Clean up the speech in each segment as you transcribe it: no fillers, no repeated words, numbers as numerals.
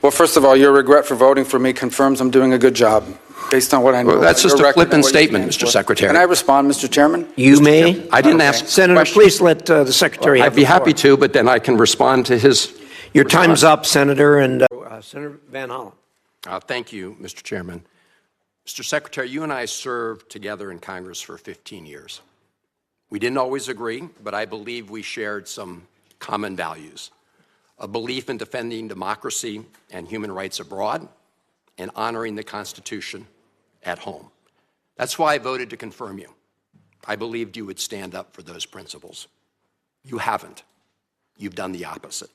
Well, first of all, your regret for voting for me confirms I'm doing a good job, based on what I know. Well, that's just a flippant statement, Mr. Secretary. Can I respond, Mr. Chairman? You may. I didn't ask Senator, please let the Secretary have I'd be the floor. happy to, but then I can respond to his Your response. time's up, Senator, and Senator Van Hollen. Thank you, Mr. Chairman. Mr. Secretary, you and I served together in Congress for 15 years. We didn't always agree, but I believe we shared some common values. A belief in defending democracy and human rights abroad, and honoring the Constitution at home. That's why I voted to confirm you. I believed you would stand up for those principles. You haven't. You've done the opposite.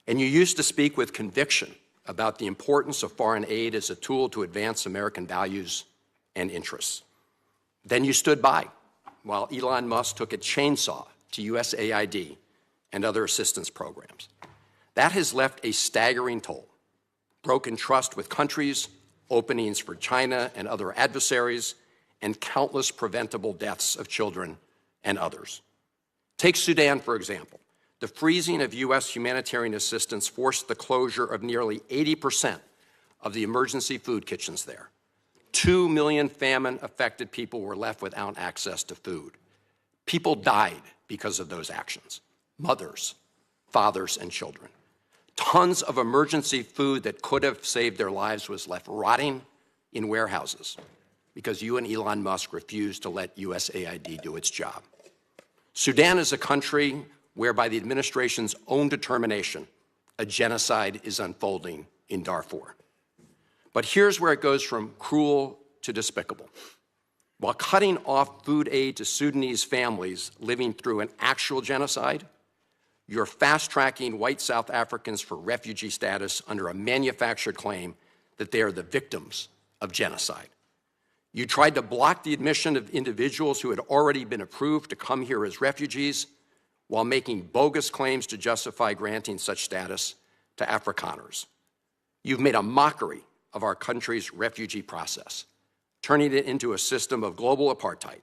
And you used to speak with conviction about the importance of foreign aid as a tool to advance American values and interests. Then you stood by while Elon Musk took a chainsaw to USAID and other assistance programs. That has left a staggering toll. Broken trust with countries, openings for China and other adversaries, and countless preventable deaths of children and others. Take Sudan, for example. The freezing of U.S. humanitarian assistance forced the closure of nearly 80% of the emergency food kitchens there. 2 million famine-affected people were left without access to food. People died because of those actions. Mothers, fathers, and children. Tons of emergency food that could have saved their lives was left rotting in warehouses because you and Elon Musk refused to let USAID do its job. Sudan is a country where, by the administration's own determination, a genocide is unfolding in Darfur. But here's where it goes from cruel to despicable. While cutting off food aid to Sudanese families living through an actual genocide, you're fast-tracking white South Africans for refugee status under a manufactured claim that they are the victims of genocide. You tried to block the admission of individuals who had already been approved to come here as refugees while making bogus claims to justify granting such status to Afrikaners. You've made a mockery of our country's refugee process, turning it into a system of global apartheid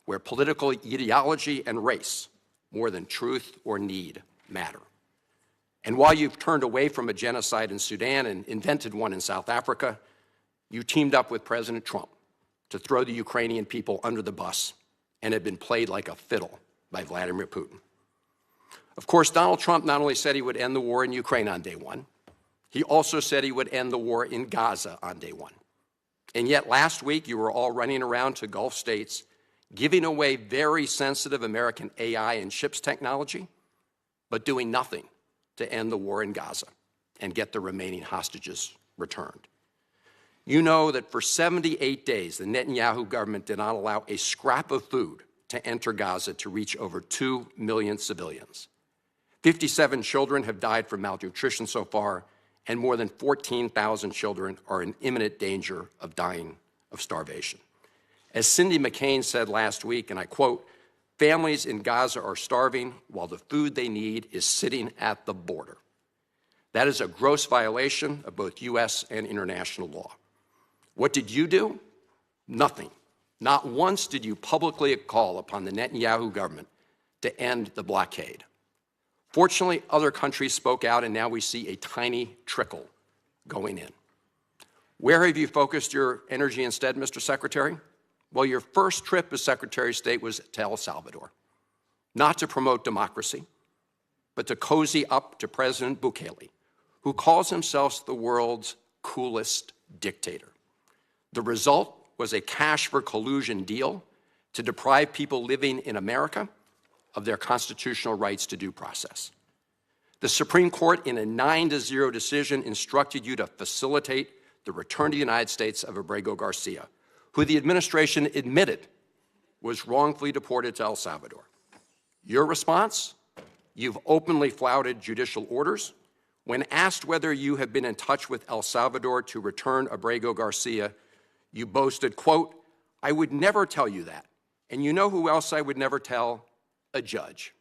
where political ideology and race, more than truth or need, matter. And while you've turned away from a genocide in Sudan and invented one in South Africa, you teamed up with President Trump to throw the Ukrainian people under the bus and have been played like a fiddle by Vladimir Putin. Of course, Donald Trump not only said he would end the war in Ukraine on day one, he also said he would end the war in Gaza on day one. And yet last week, you were all running around to Gulf states, giving away very sensitive American AI and chips technology, but doing nothing to end the war in Gaza and get the remaining hostages returned. You know that for 78 days, the Netanyahu government did not allow a scrap of food to enter Gaza to reach over 2 million civilians. 57 children have died from malnutrition so far, and more than 14,000 children are in imminent danger of dying of starvation. As Cindy McCain said last week, and I quote, "Families in Gaza are starving while the food they need is sitting at the border." That is a gross violation of both U.S. and international law. What did you do? Nothing. Not once did you publicly call upon the Netanyahu government to end the blockade. Fortunately, other countries spoke out, and now we see a tiny trickle going in. Where have you focused your energy instead, Mr. Secretary? Well, your first trip as Secretary of State was to El Salvador, not to promote democracy, but to cozy up to President Bukele, who calls himself the world's coolest dictator. The result was a cash for collusion deal to deprive people living in America of their constitutional rights to due process. The Supreme Court, in a 9-0 decision, instructed you to facilitate the return to the United States of Abrego Garcia, who the administration admitted was wrongfully deported to El Salvador. Your response? You've openly flouted judicial orders. When asked whether you have been in touch with El Salvador to return Abrego Garcia, you boasted, quote, "I would never tell you that. And you know who else I would never tell? A judge."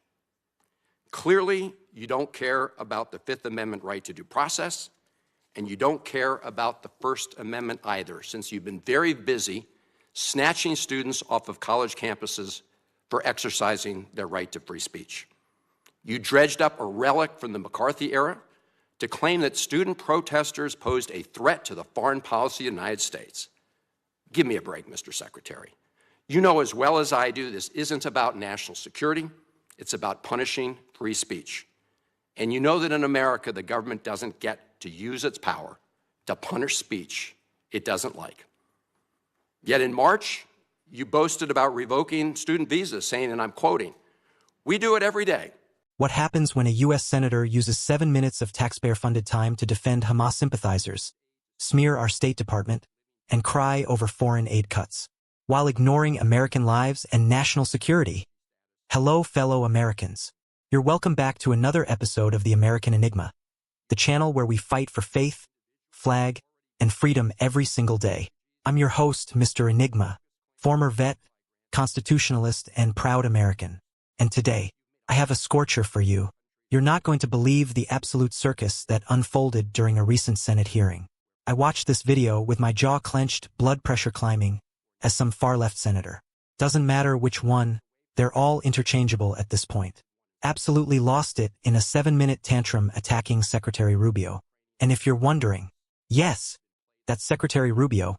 Clearly, you don't care about the Fifth Amendment right to due process, and you don't care about the First Amendment either, since you've been very busy snatching students off of college campuses for exercising their right to free speech. You dredged up a relic from the McCarthy era to claim that student protesters posed a threat to the foreign policy of the United States. Give me a break, Mr. Secretary. You know as well as I do this isn't about national security. It's about punishing free speech. And you know that in America, the government doesn't get to use its power to punish speech it doesn't like. Yet in March, you boasted about revoking student visas, saying, and I'm quoting, "We do it every day." What happens when a U.S. senator uses 7 minutes of taxpayer-funded time to defend Hamas sympathizers, smear our State Department, and cry over foreign aid cuts, while ignoring American lives and national security? Hello, fellow Americans. You're welcome back to another episode of The American Enigma, the channel where we fight for faith, flag, and freedom every single day. I'm your host, Mr. Enigma, former vet, constitutionalist, and proud American. And today, I have a scorcher for you. You're not going to believe the absolute circus that unfolded during a recent Senate hearing. I watched this video with my jaw clenched, blood pressure climbing, as some far-left senator. Doesn't matter which one, they're all interchangeable at this point. Absolutely lost it in a 7-minute tantrum attacking Secretary Rubio. And if you're wondering, yes, that's Secretary Rubio,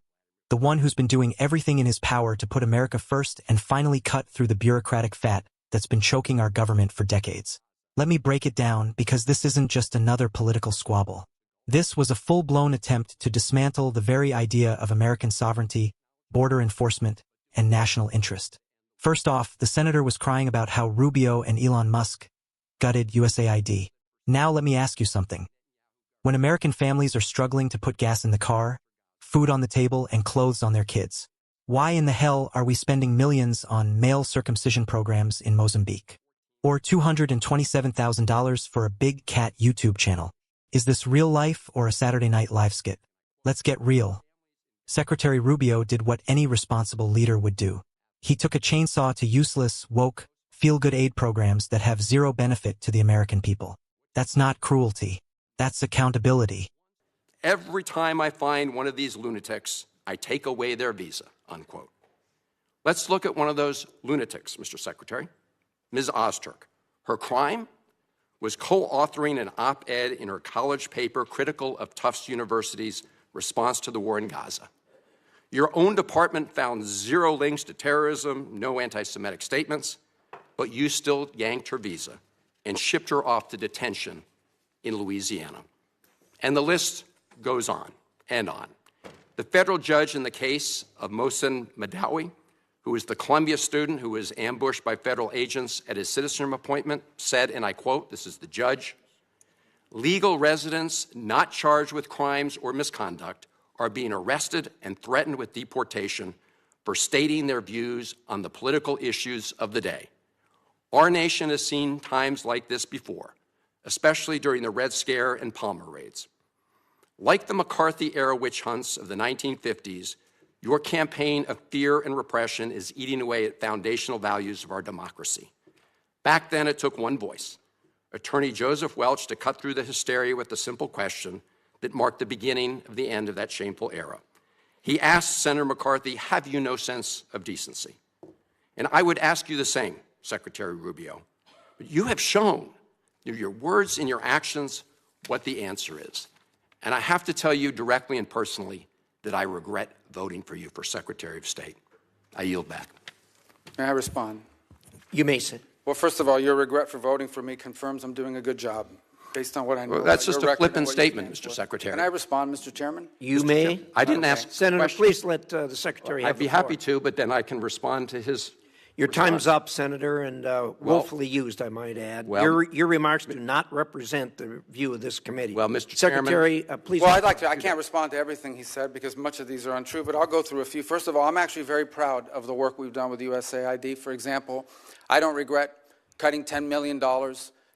the one who's been doing everything in his power to put America first and finally cut through the bureaucratic fat that's been choking our government for decades. Let me break it down, because this isn't just another political squabble. This was a full-blown attempt to dismantle the very idea of American sovereignty, border enforcement, and national interest. First off, the senator was crying about how Rubio and Elon Musk gutted USAID. Now let me ask you something. When American families are struggling to put gas in the car, food on the table, and clothes on their kids, why in the hell are we spending millions on male circumcision programs in Mozambique? Or $227,000 for a big cat YouTube channel? Is this real life or a Saturday Night Live skit? Let's get real. Secretary Rubio did what any responsible leader would do. He took a chainsaw to useless, woke, feel-good aid programs that have zero benefit to the American people. That's not cruelty. That's accountability. Every time I find one of these lunatics, I take away their visa, unquote. Let's look at one of those lunatics, Mr. Secretary, Ms. Ozturk. Her crime was co-authoring an op-ed in her college paper critical of Tufts University's response to the war in Gaza. Your own department found zero links to terrorism, no anti-Semitic statements, but you still yanked her visa and shipped her off to detention in Louisiana. And the list goes on and on. The federal judge in the case of Mohsen Madawi, who was the Columbia student who was ambushed by federal agents at his citizenship appointment, said, and I quote, this is the judge, "Legal residents not charged with crimes or misconduct are being arrested and threatened with deportation for stating their views on the political issues of the day. Our nation has seen times like this before, especially during the Red Scare and Palmer raids. Like the McCarthy-era witch hunts of the 1950s, your campaign of fear and repression is eating away at foundational values of our democracy. Back then, it took one voice, Attorney Joseph Welch, to cut through the hysteria with the simple question that marked the beginning of the end of that shameful era. He asked Senator McCarthy, have you no sense of decency? And I would ask you the same, Secretary Rubio. But you have shown through your words and your actions what the answer is. And I have to tell you directly and personally that I regret voting for you for Secretary of State. I yield back. May I respond? You may sit. Well, first of all, your regret for voting for me confirms I'm doing a good job, based on what I know. Well, that's about just your a record and flippant what you statement, stand Mr. for. Secretary. Can I respond, Mr. Chairman? You may. I didn't ask a Senator, question. please let the Secretary have I'd be the floor. happy to, but then I can respond to his Your response. time's up, Senator, and woefully used, I might add. Well- your remarks do not represent the view of this committee. Well, Mr. Secretary, please. Well, I'd like to. I can't respond to everything he said because much of these are untrue, but I'll go through a few. First of all, I'm actually very proud of the work we've done with USAID. For example, I don't regret cutting $10 million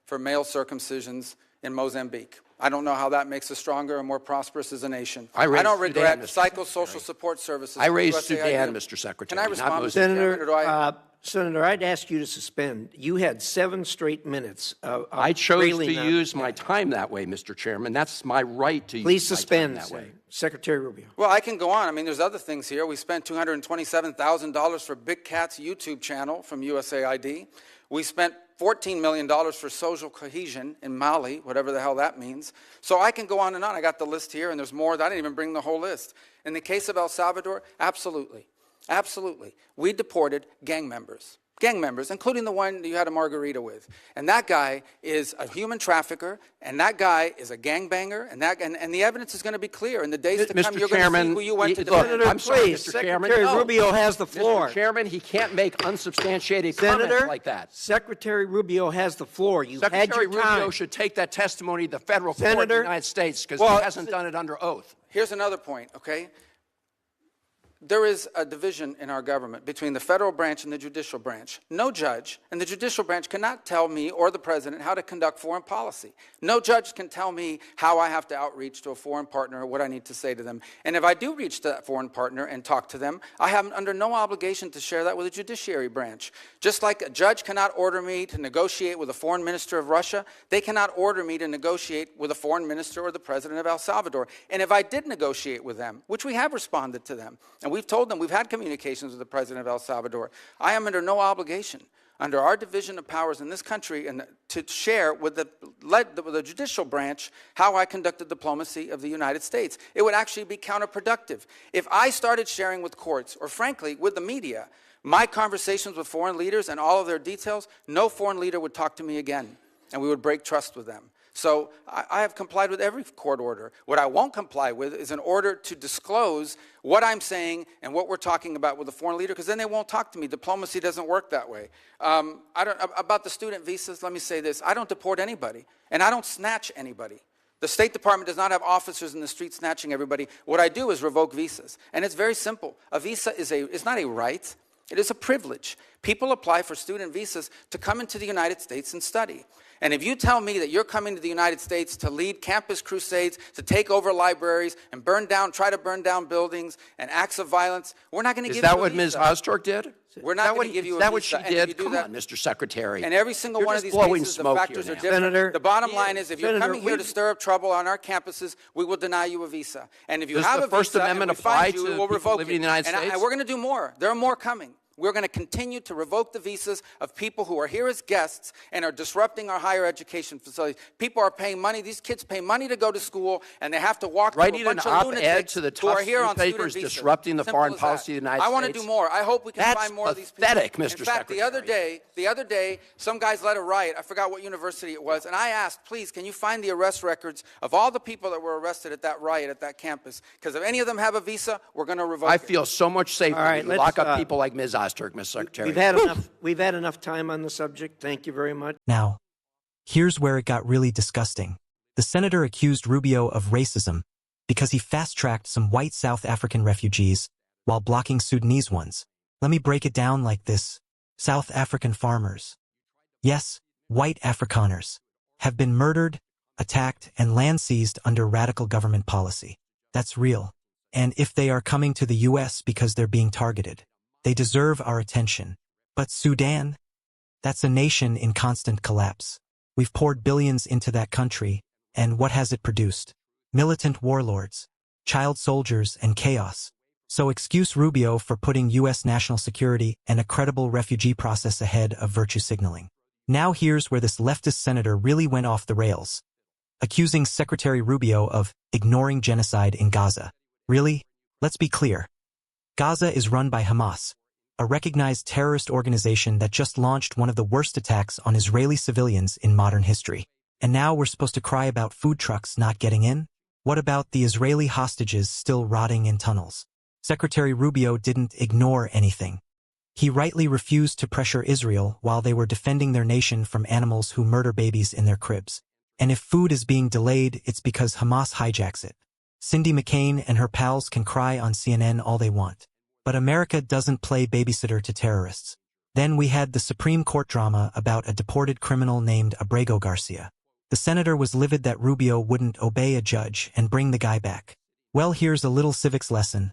for male circumcisions in Mozambique. I don't know how that makes us stronger and more prosperous as a nation. I raised don't regret Sudan, Mr. psychosocial support services. I raised USAID. Sudan, Mr. Secretary. Can I not respond, Mr. Mozambique. Chairman, or do I? Senator, I'd ask you to suspend. You had 7 straight minutes of I chose to railing on- use my time that way, Mr. Chairman. That's my right to Please use my suspend, time that way. Secretary Rubio. Well, I can go on. I mean, there's other things here. We spent $227,000 for Big Cat's YouTube channel from USAID. We spent $14 million for social cohesion in Mali, whatever the hell that means. So I can go on and on. I got the list here, and there's more. I didn't even bring the whole list. In the case of El Salvador, absolutely. Absolutely. We deported gang members, including the one you had a margarita with. And that guy is a human trafficker, and that guy is a gangbanger, and the evidence is going to be clear. In the days to come, you're going to see who you went to defend. Senator, I'm sorry, please, Mr. Chairman. Secretary Rubio has the floor. Mr. Chairman, he can't make unsubstantiated Senator, comments like that. Secretary Rubio has the floor. You had Secretary your time. Rubio should take that testimony to the federal court of the Senator, United States because well, he hasn't done it under oath. Here's another point, okay? There is a division in our government between the federal branch and the judicial branch. No judge in the judicial branch cannot tell me or the president how to conduct foreign policy. No judge can tell me how I have to outreach to a foreign partner or what I need to say to them. And if I do reach to that foreign partner and talk to them, I have under no obligation to share that with the judiciary branch. Just like a judge cannot order me to negotiate with a foreign minister of Russia, they cannot order me to negotiate with a foreign minister or the president of El Salvador. And if I did negotiate with them, which we have responded to them, and we've told them we've had communications with the president of El Salvador, I am under no obligation, under our division of powers in this country, and to share with the judicial branch how I conducted diplomacy of the United States. It would actually be counterproductive. If I started sharing with courts, or frankly, with the media, my conversations with foreign leaders and all of their details, no foreign leader would talk to me again, and we would break trust with them. So I have complied with every court order. What I won't comply with is an order to disclose what I'm saying and what we're talking about with a foreign leader, because then they won't talk to me. Diplomacy doesn't work that way. About the student visas, let me say this. I don't deport anybody, and I don't snatch anybody. The State Department does not have officers in the street snatching everybody. What I do is revoke visas, and it's very simple. A visa is not a right. It is a privilege. People apply for student visas to come into the United States and study. And if you tell me that you're coming to the United States to lead campus crusades, to take over libraries and try to burn down buildings and acts of violence, we're not going to give you a visa. Is that what Ms. Ostork did? We're not going to give you a visa. Is that what she And did? if you do Come that, on, Mr. Secretary. and every single You're one of just these blowing cases, the smoke factors here are now. different. Senator, the bottom line is, if you're Senator, coming here to stir up trouble on our campuses, we will deny you a visa. And if you Does have the a First visa Amendment and we find apply you, to we'll people revoke living it. in the United And States? we're going to do more. There are more coming. We're going to continue to revoke the visas of people who are here as guests and are disrupting our higher education facilities. People are paying money. These kids pay money to go to school, and they have to walk Writing through a an bunch of op-ed lunatics to the who are Tufts here on student newspapers visas. disrupting the Simple foreign as policy that. of the United I want to States. do more. I hope we can That's find more of these people. pathetic, Mr. In fact, Secretary. the other day, some guys led a riot. I forgot what university it was, and I asked, please, can you find the arrest records of all the people that were arrested at that riot at that campus? Because if any of them have a visa, we're going to revoke it. I feel so much safer All right, when you let's, lock up people like Ms. Ostork, Mr. Secretary. We've had enough time on the subject. Thank you very much. Now, here's where it got really disgusting. The senator accused Rubio of racism because he fast-tracked some white South African refugees while blocking Sudanese ones. Let me break it down like this. South African farmers, yes, white Afrikaners, have been murdered, attacked, and land seized under radical government policy. That's real. And if they are coming to the U.S. because they're being targeted, they deserve our attention. But Sudan? That's a nation in constant collapse. We've poured billions into that country, and what has it produced? Militant warlords, child soldiers, and chaos. So excuse Rubio for putting U.S. national security and a credible refugee process ahead of virtue signaling. Now here's where this leftist senator really went off the rails, accusing Secretary Rubio of ignoring genocide in Gaza. Really? Let's be clear. Gaza is run by Hamas, a recognized terrorist organization that just launched one of the worst attacks on Israeli civilians in modern history. And now we're supposed to cry about food trucks not getting in? What about the Israeli hostages still rotting in tunnels? Secretary Rubio didn't ignore anything. He rightly refused to pressure Israel while they were defending their nation from animals who murder babies in their cribs. And if food is being delayed, it's because Hamas hijacks it. Cindy McCain and her pals can cry on CNN all they want. But America doesn't play babysitter to terrorists. Then we had the Supreme Court drama about a deported criminal named Abrego Garcia. The senator was livid that Rubio wouldn't obey a judge and bring the guy back. Well, here's a little civics lesson.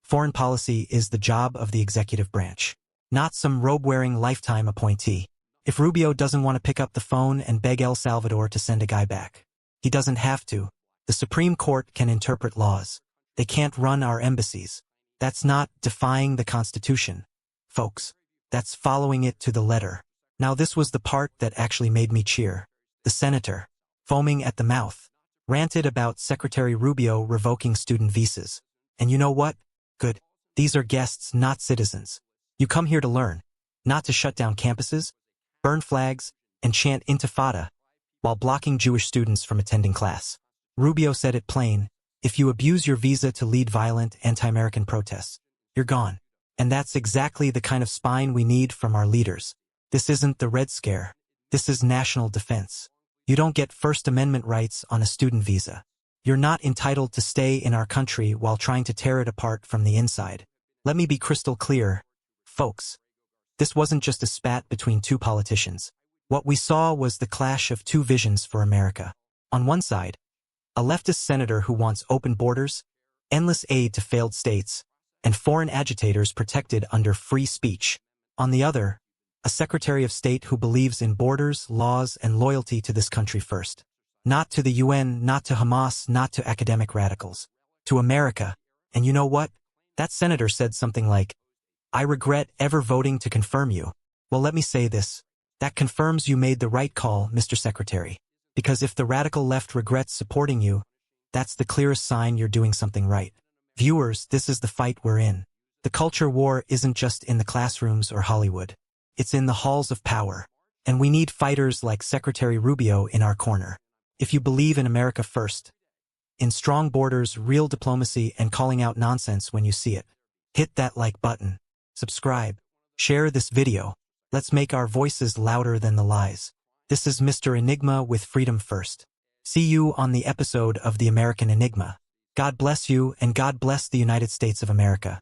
Foreign policy is the job of the executive branch, not some robe-wearing lifetime appointee. If Rubio doesn't want to pick up the phone and beg El Salvador to send a guy back, he doesn't have to. The Supreme Court can interpret laws. They can't run our embassies. That's not defying the Constitution, folks. That's following it to the letter. Now this was the part that actually made me cheer. The senator, foaming at the mouth, ranted about Secretary Rubio revoking student visas. And you know what? Good. These are guests, not citizens. You come here to learn, not to shut down campuses, burn flags, and chant intifada while blocking Jewish students from attending class. Rubio said it plain: if you abuse your visa to lead violent anti-American protests, you're gone. And that's exactly the kind of spine we need from our leaders. This isn't the Red Scare. This is national defense. You don't get First Amendment rights on a student visa. You're not entitled to stay in our country while trying to tear it apart from the inside. Let me be crystal clear, folks. This wasn't just a spat between two politicians. What we saw was the clash of two visions for America. On one side, a leftist senator who wants open borders, endless aid to failed states, and foreign agitators protected under free speech. On the other, a Secretary of State who believes in borders, laws, and loyalty to this country first. Not to the UN, not to Hamas, not to academic radicals. To America. And you know what? That senator said something like, "I regret ever voting to confirm you." Well, let me say this. That confirms you made the right call, Mr. Secretary. Because if the radical left regrets supporting you, that's the clearest sign you're doing something right. Viewers, this is the fight we're in. The culture war isn't just in the classrooms or Hollywood. It's in the halls of power. And we need fighters like Secretary Rubio in our corner. If you believe in America first, in strong borders, real diplomacy, and calling out nonsense when you see it, hit that like button, subscribe, share this video. Let's make our voices louder than the lies. This is Mr. Enigma with Freedom First. See you on the episode of The American Enigma. God bless you, and God bless the United States of America.